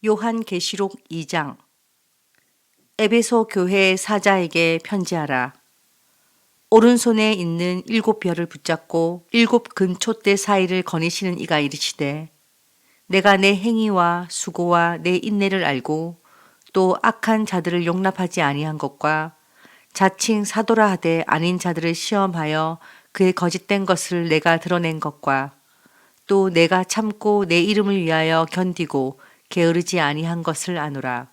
요한계시록 2장. 에베소 교회 사자에게 편지하라. 오른손에 있는 7별을 붙잡고 7금촛대 사이를 거니시는 이가 이르시되, 내가 내 행위와 수고와 내 인내를 알고 또 악한 자들을 용납하지 아니한 것과 자칭 사도라 하되 아닌 자들을 시험하여 그의 거짓된 것을 내가 드러낸 것과 또 내가 참고 내 이름을 위하여 견디고 게으르지 아니한 것을 아노라.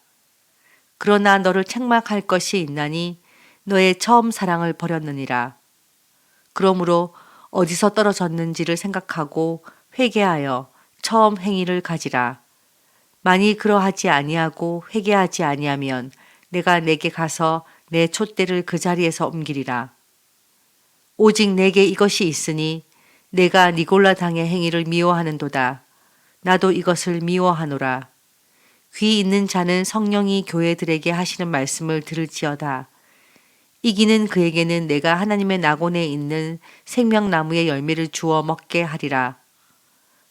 그러나 너를 책망할 것이 있나니 너의 처음 사랑을 버렸느니라. 그러므로 어디서 떨어졌는지를 생각하고 회개하여 처음 행위를 가지라. 만일 그러하지 아니하고 회개하지 아니하면 내가 내게 가서 내 촛대를 그 자리에서 옮기리라. 오직 내게 이것이 있으니 내가 니골라 당의 행위를 미워하는도다. 나도 이것을 미워하노라. 귀 있는 자는 성령이 교회들에게 하시는 말씀을 들을지어다. 이기는 그에게는 내가 하나님의 낙원에 있는 생명나무의 열매를 주어 먹게 하리라.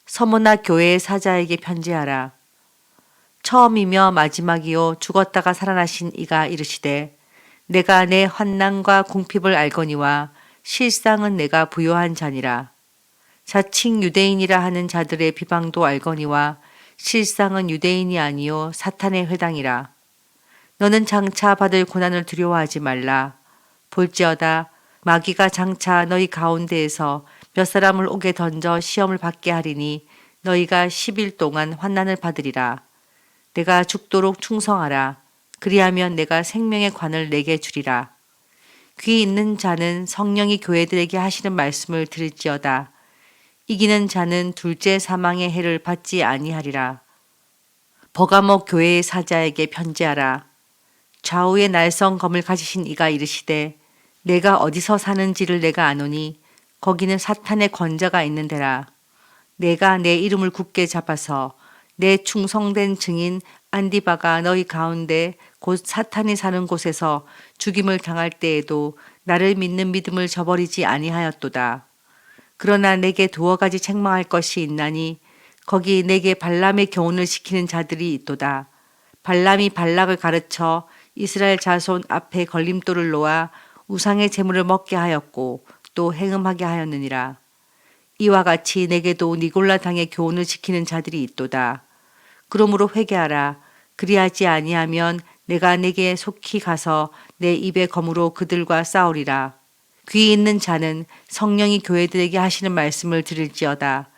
서머나 교회의 사자에게 편지하라. 처음이며 마지막이요 죽었다가 살아나신 이가 이르시되, 내가 내 환난과 궁핍을 알거니와 실상은 내가 부요한 자니라. 자칭 유대인이라 하는 자들의 비방도 알거니와 실상은 유대인이 아니요 사탄의 회당이라. 너는 장차 받을 고난을 두려워하지 말라. 볼지어다 마귀가 장차 너희 가운데에서 몇 사람을 옥에 던져 시험을 받게 하리니 너희가 10일 동안 환난을 받으리라. 내가 죽도록 충성하라. 그리하면 내가 생명의 관을 내게 주리라. 귀 있는 자는 성령이 교회들에게 하시는 말씀을 들을지어다. 이기는 자는 둘째 사망의 해를 받지 아니하리라. 버가모 교회의 사자에게 편지하라. 좌우의 날성 검을 가지신 이가 이르시되, 내가 어디서 사는지를 내가 아노니 거기는 사탄의 권자가 있는 데라. 내가 내 이름을 굳게 잡아서 내 충성된 증인 안디바가 너희 가운데 곧 사탄이 사는 곳에서 죽임을 당할 때에도 나를 믿는 믿음을 저버리지 아니하였도다. 그러나 내게 두어 가지 책망할 것이 있나니 거기 내게 발람의 교훈을 시키는 자들이 있도다. 발람이 발락을 가르쳐 이스라엘 자손 앞에 걸림돌을 놓아 우상의 제물을 먹게 하였고 또 행음하게 하였느니라. 이와 같이 내게도 니골라 당의 교훈을 지키는 자들이 있도다. 그러므로 회개하라. 그리하지 아니하면 내가 내게 속히 가서 내 입의 검으로 그들과 싸우리라. 귀 있는 자는 성령이 교회들에게 하시는 말씀을 들을지어다.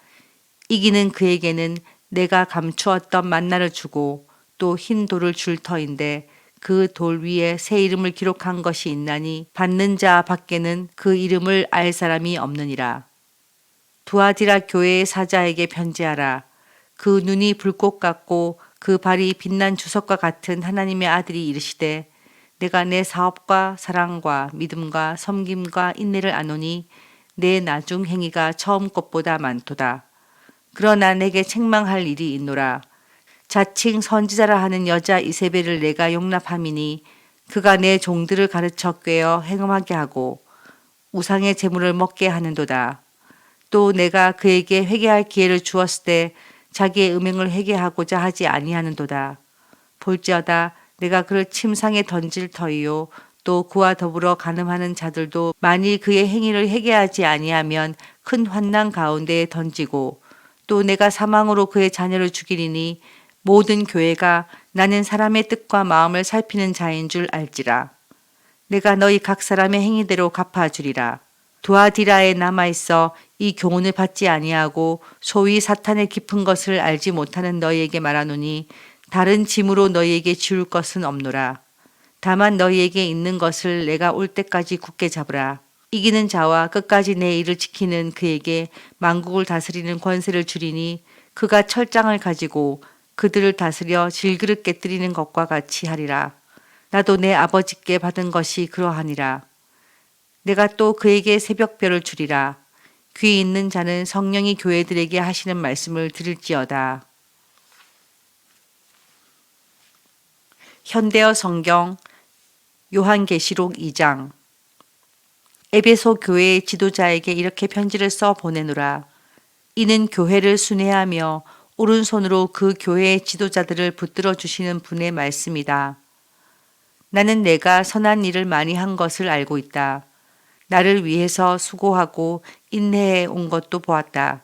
이기는 그에게는 내가 감추었던 만나를 주고 또 흰 돌을 줄 터인데 그 돌 위에 새 이름을 기록한 것이 있나니 받는 자 밖에는 그 이름을 알 사람이 없느니라. 두아디라 교회의 사자에게 편지하라. 그 눈이 불꽃 같고 그 발이 빛난 주석과 같은 하나님의 아들이 이르시되, 내가 내 사업과 사랑과 믿음과 섬김과 인내를 아노니 내 나중 행위가 처음 것보다 많도다. 그러나 내게 책망할 일이 있노라. 자칭 선지자라 하는 여자 이세벨을 내가 용납함이니 그가 내 종들을 가르쳐 꿰어 행음하게 하고 우상의 제물을 먹게 하는도다. 또 내가 그에게 회개할 기회를 주었을 때 자기의 음행을 회개하고자 하지 아니하는도다. 볼지어다 내가 그를 침상에 던질 터이요 또 그와 더불어 간음하는 자들도 만일 그의 행위를 회개하지 아니하면 큰 환난 가운데에 던지고 또 내가 사망으로 그의 자녀를 죽이리니 모든 교회가 나는 사람의 뜻과 마음을 살피는 자인 줄 알지라. 내가 너희 각 사람의 행위대로 갚아주리라. 두아디라에 남아있어 이 교훈을 받지 아니하고 소위 사탄의 깊은 것을 알지 못하는 너희에게 말하노니 다른 짐으로 너희에게 지울 것은 없노라. 다만 너희에게 있는 것을 내가 올 때까지 굳게 잡으라. 이기는 자와 끝까지 내 일을 지키는 그에게 만국을 다스리는 권세를 주리니 그가 철장을 가지고 그들을 다스려 질그릇 깨뜨리는 것과 같이 하리라. 나도 내 아버지께 받은 것이 그러하니라. 내가 또 그에게 새벽별을 주리라. 귀 있는 자는 성령이 교회들에게 하시는 말씀을 들을지어다. 현대어 성경 요한계시록 2장. 에베소 교회의 지도자에게 이렇게 편지를 써 보내노라. 이는 교회를 순회하며 오른손으로 그 교회의 지도자들을 붙들어 주시는 분의 말씀이다. 나는 내가 선한 일을 많이 한 것을 알고 있다. 나를 위해서 수고하고 인내해 온 것도 보았다.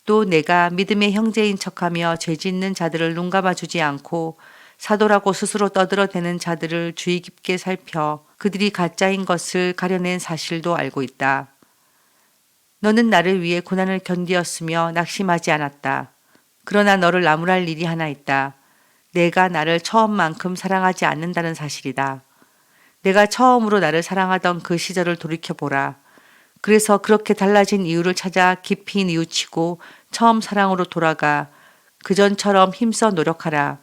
또 내가 믿음의 형제인 척하며 죄 짓는 자들을 눈감아 주지 않고 사도라고 스스로 떠들어대는 자들을 주의 깊게 살펴 그들이 가짜인 것을 가려낸 사실도 알고 있다. 너는 나를 위해 고난을 견디었으며 낙심하지 않았다. 그러나 너를 나무랄 일이 하나 있다. 내가 나를 처음만큼 사랑하지 않는다는 사실이다. 내가 처음으로 나를 사랑하던 그 시절을 돌이켜보라. 그래서 그렇게 달라진 이유를 찾아 깊이 뉘우치고 처음 사랑으로 돌아가 그전처럼 힘써 노력하라.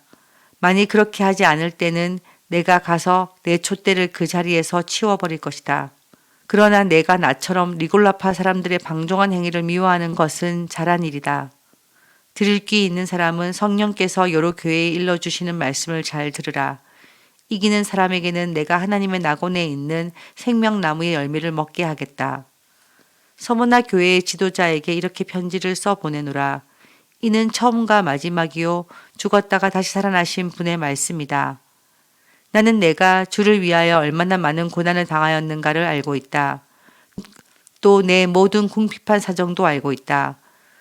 만일 그렇게 하지 않을 때는 내가 가서 내 촛대를 그 자리에서 치워버릴 것이다. 그러나 내가 나처럼 리골라파 사람들의 방종한 행위를 미워하는 것은 잘한 일이다. 들을 귀 있는 사람은 성령께서 여러 교회에 일러주시는 말씀을 잘 들으라. 이기는 사람에게는 내가 하나님의 낙원에 있는 생명나무의 열매를 먹게 하겠다. 서머나 교회의 지도자에게 이렇게 편지를 써 보내노라. 이는 처음과 마지막이요 죽었다가 다시 살아나신 분의 말씀이다. 나는 내가 주를 위하여 얼마나 많은 고난을 당하였는가를 알고 있다. 또 내 모든 궁핍한 사정도 알고 있다.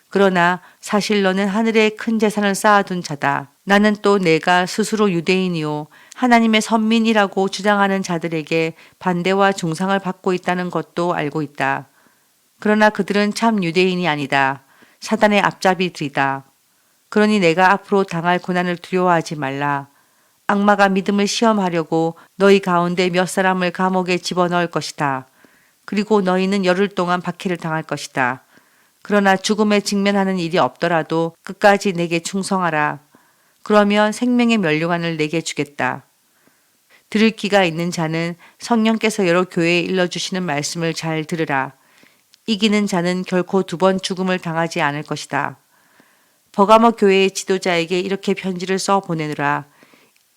그러나 사실 너는 하늘에 큰 재산을 쌓아둔 자다. 나는 또 내가 스스로 유대인이요 하나님의 선민이라고 주장하는 자들에게 반대와 중상을 받고 있다는 것도 알고 있다. 그러나 그들은 참 유대인이 아니다. 사단의 앞잡이들이다. 그러니 내가 앞으로 당할 고난을 두려워하지 말라. 악마가 믿음을 시험하려고 너희 가운데 몇 사람을 감옥에 집어넣을 것이다. 그리고 너희는 열흘 동안 박해를 당할 것이다. 그러나 죽음에 직면하는 일이 없더라도 끝까지 내게 충성하라. 그러면 생명의 면류관을 내게 주겠다. 들을 귀가 있는 자는 성령께서 여러 교회에 일러주시는 말씀을 잘 들으라. 이기는 자는 결코 두 번 죽음을 당하지 않을 것이다. 버가모 교회의 지도자에게 이렇게 편지를 써 보내느라.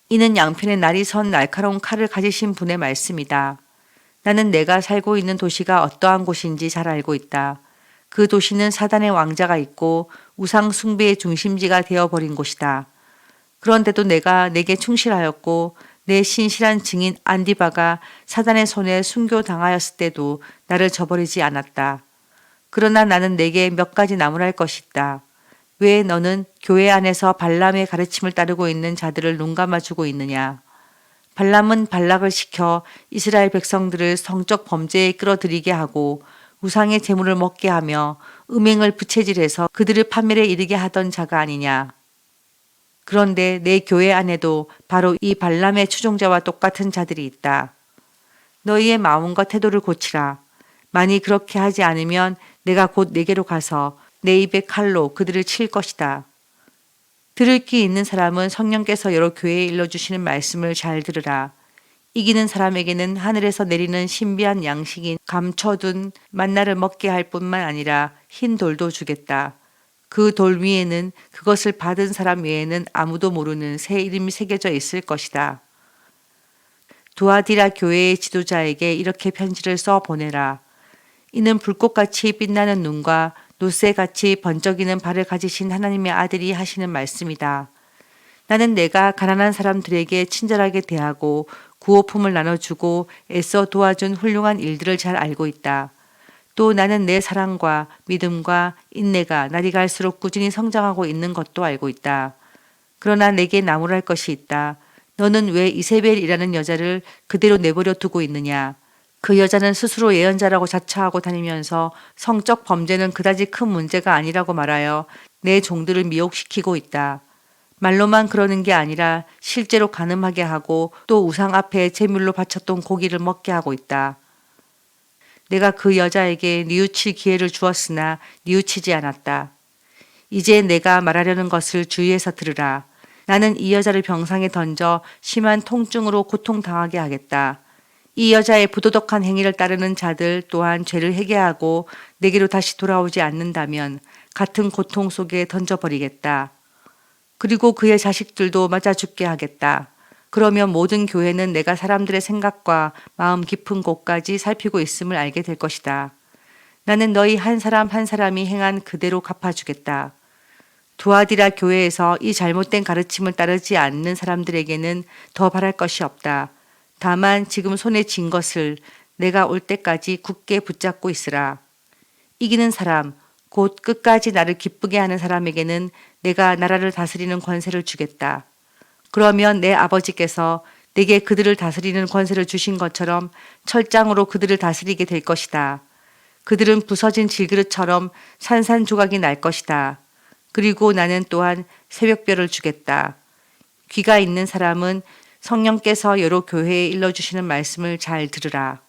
이는 양편의 날이 선 날카로운 칼을 가지신 분의 말씀이다. 나는 내가 살고 있는 도시가 어떠한 곳인지 잘 알고 있다. 그 도시는 사단의 왕자가 있고 우상 숭배의 중심지가 되어버린 곳이다. 그런데도 내가 내게 충실하였고 내 신실한 증인 안디바가 사단의 손에 순교당하였을 때도 나를 저버리지 않았다. 그러나 나는 내게 몇 가지 나무랄 것이 있다. 왜 너는 교회 안에서 발람의 가르침을 따르고 있는 자들을 눈감아주고 있느냐? 발람은 발락을 시켜 이스라엘 백성들을 성적 범죄에 끌어들이게 하고 우상의 재물을 먹게 하며 음행을 부채질해서 그들을 파멸에 이르게 하던 자가 아니냐. 그런데 내 교회 안에도 바로 이 발람의 추종자와 똑같은 자들이 있다. 너희의 마음과 태도를 고치라. 만일 그렇게 하지 않으면 내가 곧 내게로 가서 내 입에 칼로 그들을 칠 것이다. 들을 귀 있는 사람은 성령께서 여러 교회에 일러주시는 말씀을 잘 들으라. 이기는 사람에게는 하늘에서 내리는 신비한 양식인 감춰둔 만나를 먹게 할 뿐만 아니라 흰 돌도 주겠다. 그 돌 위에는 그것을 받은 사람 외에는 아무도 모르는 새 이름이 새겨져 있을 것이다. 두아디라 교회의 지도자에게 이렇게 편지를 써 보내라. 이는 불꽃같이 빛나는 눈과 노새같이 번쩍이는 발을 가지신 하나님의 아들이 하시는 말씀이다. 나는 내가 가난한 사람들에게 친절하게 대하고 구호품을 나눠주고 애써 도와준 훌륭한 일들을 잘 알고 있다. 또 나는 내 사랑과 믿음과 인내가 날이 갈수록 꾸준히 성장하고 있는 것도 알고 있다. 그러나 내게 나무랄 것이 있다. 너는 왜 이세벨이라는 여자를 그대로 내버려 두고 있느냐? 그 여자는 스스로 예언자라고 자처하고 다니면서 성적 범죄는 그다지 큰 문제가 아니라고 말하여 내 종들을 미혹시키고 있다. 말로만 그러는 게 아니라 실제로 간음하게 하고 또 우상 앞에 제물로 바쳤던 고기를 먹게 하고 있다. 내가 그 여자에게 뉘우칠 기회를 주었으나 뉘우치지 않았다. 이제 내가 말하려는 것을 주의해서 들으라. 나는 이 여자를 병상에 던져 심한 통증으로 고통당하게 하겠다. 이 여자의 부도덕한 행위를 따르는 자들 또한 죄를 회개하고 내게로 다시 돌아오지 않는다면 같은 고통 속에 던져버리겠다. 그리고 그의 자식들도 맞아 죽게 하겠다. 그러면 모든 교회는 내가 사람들의 생각과 마음 깊은 곳까지 살피고 있음을 알게 될 것이다. 나는 너희 한 사람 한 사람이 행한 그대로 갚아주겠다. 두아디라 교회에서 이 잘못된 가르침을 따르지 않는 사람들에게는 더 바랄 것이 없다. 다만 지금 손에 쥔 것을 내가 올 때까지 굳게 붙잡고 있으라. 이기는 사람, 곧 끝까지 나를 기쁘게 하는 사람에게는 내가 나라를 다스리는 권세를 주겠다. 그러면 내 아버지께서 내게 그들을 다스리는 권세를 주신 것처럼 철장으로 그들을 다스리게 될 것이다. 그들은 부서진 질그릇처럼 산산조각이 날 것이다. 그리고 나는 또한 새벽별을 주겠다. 귀가 있는 사람은 성령께서 여러 교회에 일러주시는 말씀을 잘 들으라.